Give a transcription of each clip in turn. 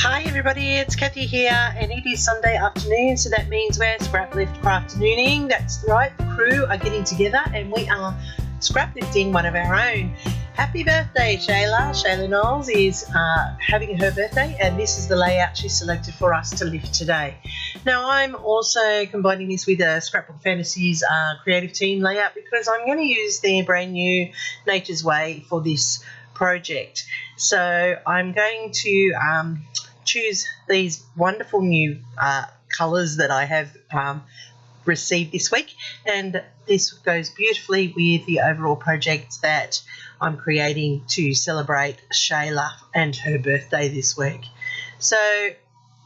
Hi everybody, it's Kathy here and it is Sunday afternoon, so that means we're Scraplift Craftenooning. That's right, the crew are getting together and we are scraplifting one of our own. Happy birthday Shayla. Shayla Knowles is having her birthday and this is the layout she selected for us to lift today. Now I'm also combining this with a Scrapbook Fantasies creative team layout because I'm going to use their brand new Nature's Way for this project. So I'm going to choose these wonderful new colours that I have received this week, and this goes beautifully with the overall project that I'm creating to celebrate Shayla and her birthday this week. So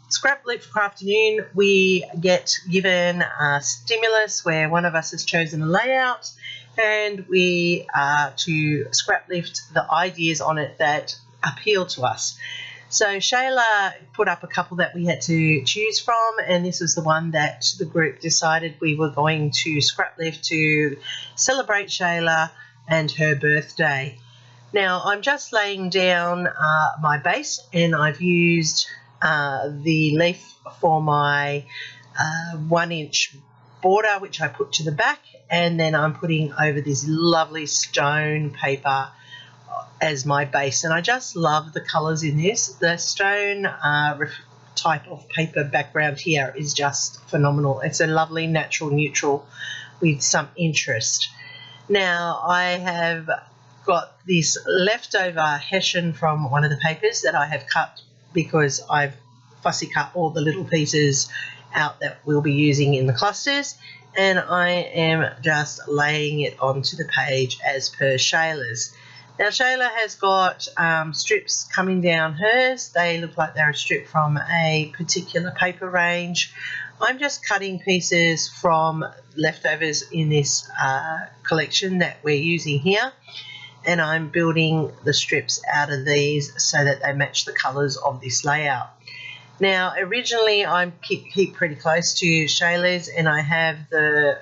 Scraplift Crafternoon, we get given a stimulus where one of us has chosen a layout and we are to scraplift the ideas on it that appeal to us. So Shayla put up a couple that we had to choose from, and this was the one that the group decided we were going to scraplift to celebrate Shayla and her birthday. Now I'm just laying down my base, and I've used the leaf for my 1-inch border, which I put to the back, and then I'm putting over this lovely stone paper as my base, and I just love the colours in this. The stone type of paper background here is just phenomenal. It's a lovely natural neutral with some interest. Now I have got this leftover hessian from one of the papers that I have cut because I've fussy cut all the little pieces out that we'll be using in the clusters, and I am just laying it onto the page as per Shayla's. Now Shayla has got strips coming down hers. They look like they're a strip from a particular paper range. I'm just cutting pieces from leftovers in this collection that we're using here, and I'm building the strips out of these so that they match the colours of this layout. Now originally I keep pretty close to Shayla's, and I have the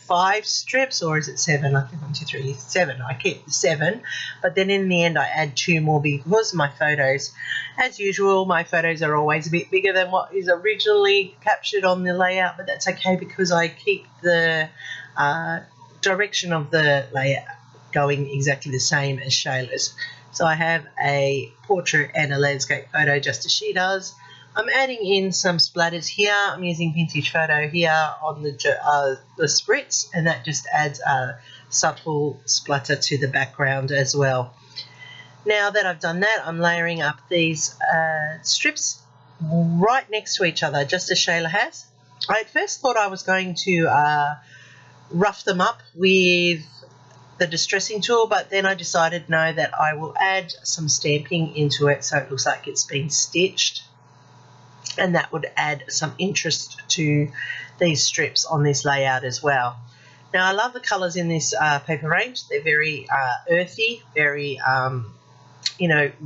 5 strips, or is it 7? I think 1, 2, 3, 7. I keep the 7, but then in the end I add 2 more because my photos, as usual, my photos are always a bit bigger than what is originally captured on the layout, but that's okay because I keep the direction of the layout going exactly the same as Shayla's. So I have a portrait and a landscape photo just as she does. I'm adding in some splatters here. I'm using Vintage Photo here on the spritz, and that just adds a subtle splatter to the background as well. Now that I've done that, I'm layering up these strips right next to each other, just as Shayla has. I at first thought I was going to rough them up with the distressing tool, but then I decided no, that I will add some stamping into it so it looks like it's been stitched, and that would add some interest to these strips on this layout as well. Now I love the colours in this paper range. They're very earthy, very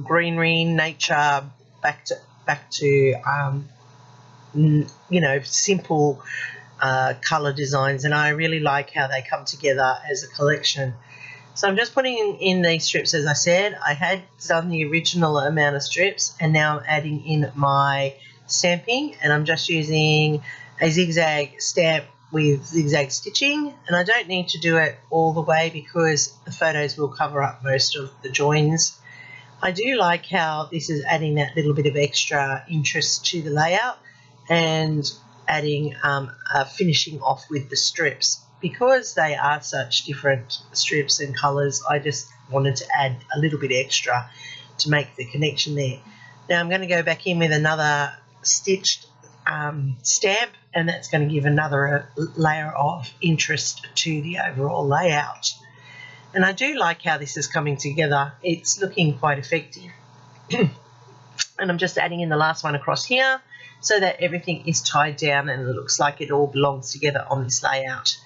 greenery, nature, back to simple colour designs, and I really like how they come together as a collection. So I'm just putting in these strips. As I said, I had done the original amount of strips, and now I'm adding in my stamping, and I'm just using a zigzag stamp with zigzag stitching, and I don't need to do it all the way because the photos will cover up most of the joins. I do like how this is adding that little bit of extra interest to the layout and adding finishing off with the strips. Because they are such different strips and colours, I just wanted to add a little bit extra to make the connection there. Now I'm going to go back in with another stitched stamp, and that's going to give another layer of interest to the overall layout. And I do like how this is coming together. It's looking quite effective. And I'm just adding in the last one across here so that everything is tied down and it looks like it all belongs together on this layout.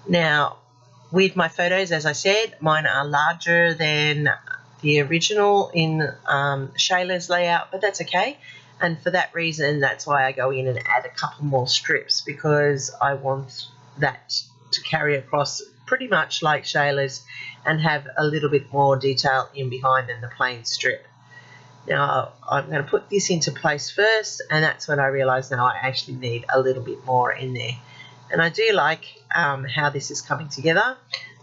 Now with my photos, as I said, mine are larger than the original in Shayla's layout, but that's okay. And for that reason, that's why I go in and add a couple more strips, because I want that to carry across pretty much like Shayla's and have a little bit more detail in behind than the plain strip. Now I'm going to put this into place first, and that's when I realised now I actually need a little bit more in there. And I do like how this is coming together.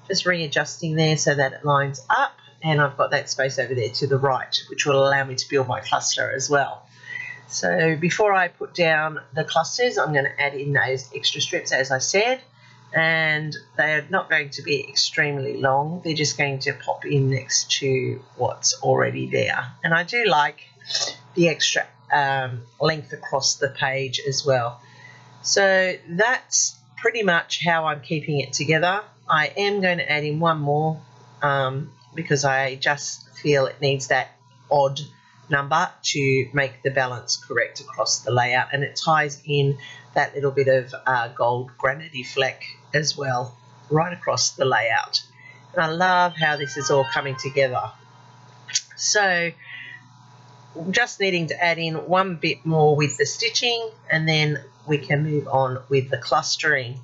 Just readjusting there so that it lines up, and I've got that space over there to the right, which will allow me to build my cluster as well. So before I put down the clusters, I'm going to add in those extra strips, as I said, and they're not going to be extremely long. They're just going to pop in next to what's already there. And I do like the extra length across the page as well. So that's pretty much how I'm keeping it together. I am going to add in one more because I just feel it needs that odd number to make the balance correct across the layout, and it ties in that little bit of gold granity fleck as well right across the layout. And I love how this is all coming together. So just needing to add in one bit more with the stitching, and then we can move on with the clustering.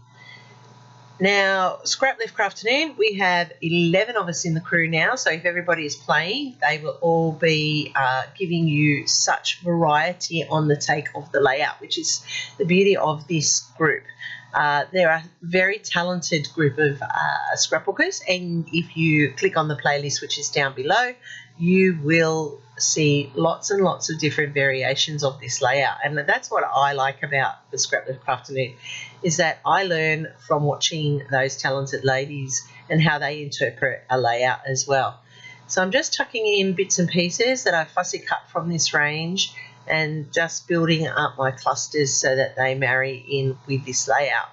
Now, Scraplift Crafternoon, we have 11 of us in the crew now, so if everybody is playing, they will all be giving you such variety on the take of the layout, which is the beauty of this group. They're a very talented group of scrapbookers, and if you click on the playlist, which is down below, you will see lots and lots of different variations of this layout. And that's what I like about the Scraplift Crafternoon, is that I learn from watching those talented ladies and how they interpret a layout as well. So I'm just tucking in bits and pieces that I fussy cut from this range and just building up my clusters so that they marry in with this layout.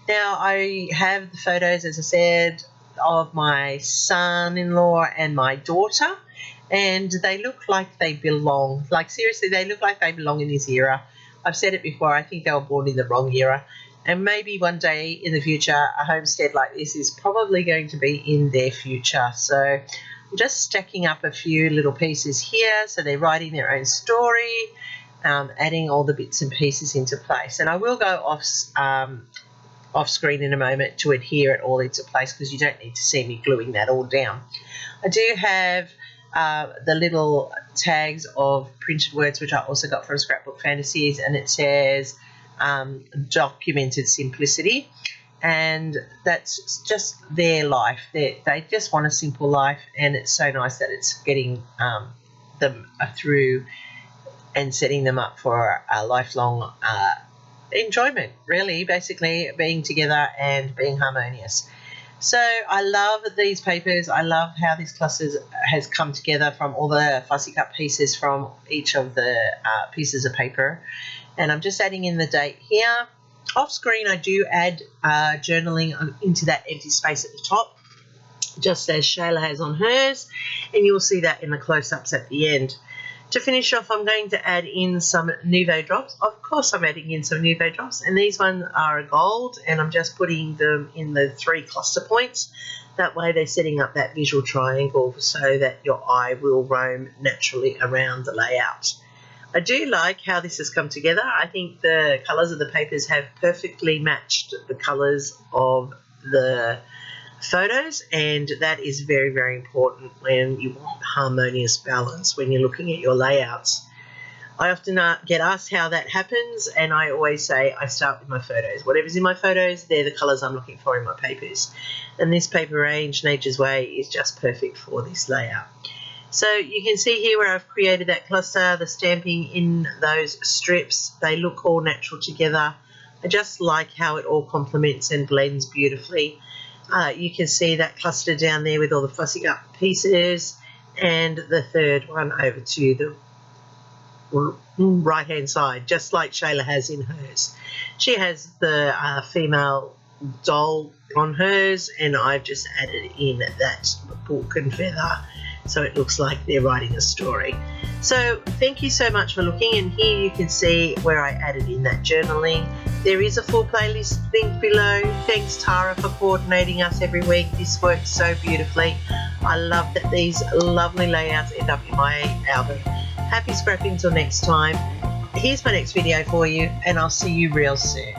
Now I have the photos, as I said, of my son-in-law and my daughter, and they look like they belong. Like, seriously, they look like they belong in this era. I've said it before, I think they were born in the wrong era, and maybe one day in the future a homestead like this is probably going to be in their future. So I'm just stacking up a few little pieces here so they're writing their own story, adding all the bits and pieces into place. And I will go off screen in a moment to adhere it all into place, because you don't need to see me gluing that all down. I do have the little tags of printed words, which I also got from Scrapbook Fantasies, and it says documented simplicity, and that's just their life. They just want a simple life, and it's so nice that it's getting them through and setting them up for a lifelong enjoyment, really, basically being together and being harmonious. So I love these papers. I love how this cluster has come together from all the fussy cut pieces from each of the pieces of paper. And I'm just adding in the date here. Off screen, I do add journaling into that empty space at the top, just as Shayla has on hers, and you'll see that in the close-ups at the end. To finish off, I'm going to add in some Nouveau drops. Of course, I'm adding in some Nouveau drops, and these ones are gold, and I'm just putting them in the 3 cluster points. That way they're setting up that visual triangle so that your eye will roam naturally around the layout. I do like how this has come together. I think the colours of the papers have perfectly matched the colours of the photos, and that is very, very important when you want harmonious balance when you're looking at your layouts. I often get asked how that happens, and I always say I start with my photos. Whatever's in my photos, they're the colours I'm looking for in my papers. And this paper range, Nature's Way, is just perfect for this layout. So you can see here where I've created that cluster, the stamping in those strips. They look all natural together. I just like how it all complements and blends beautifully. You can see that cluster down there with all the fussy cut pieces, and the third one over to the right hand side, just like Shayla has in hers. She has the female doll on hers, and I've just added in that book and feather so it looks like they're writing a story. So thank you so much for looking, and here you can see where I added in that journaling. There is a full playlist link below. Thanks Tara for coordinating us every week. This works so beautifully. I love that these lovely layouts end up in my album. Happy scrapping till next time. Here's my next video for you, and I'll see you real soon.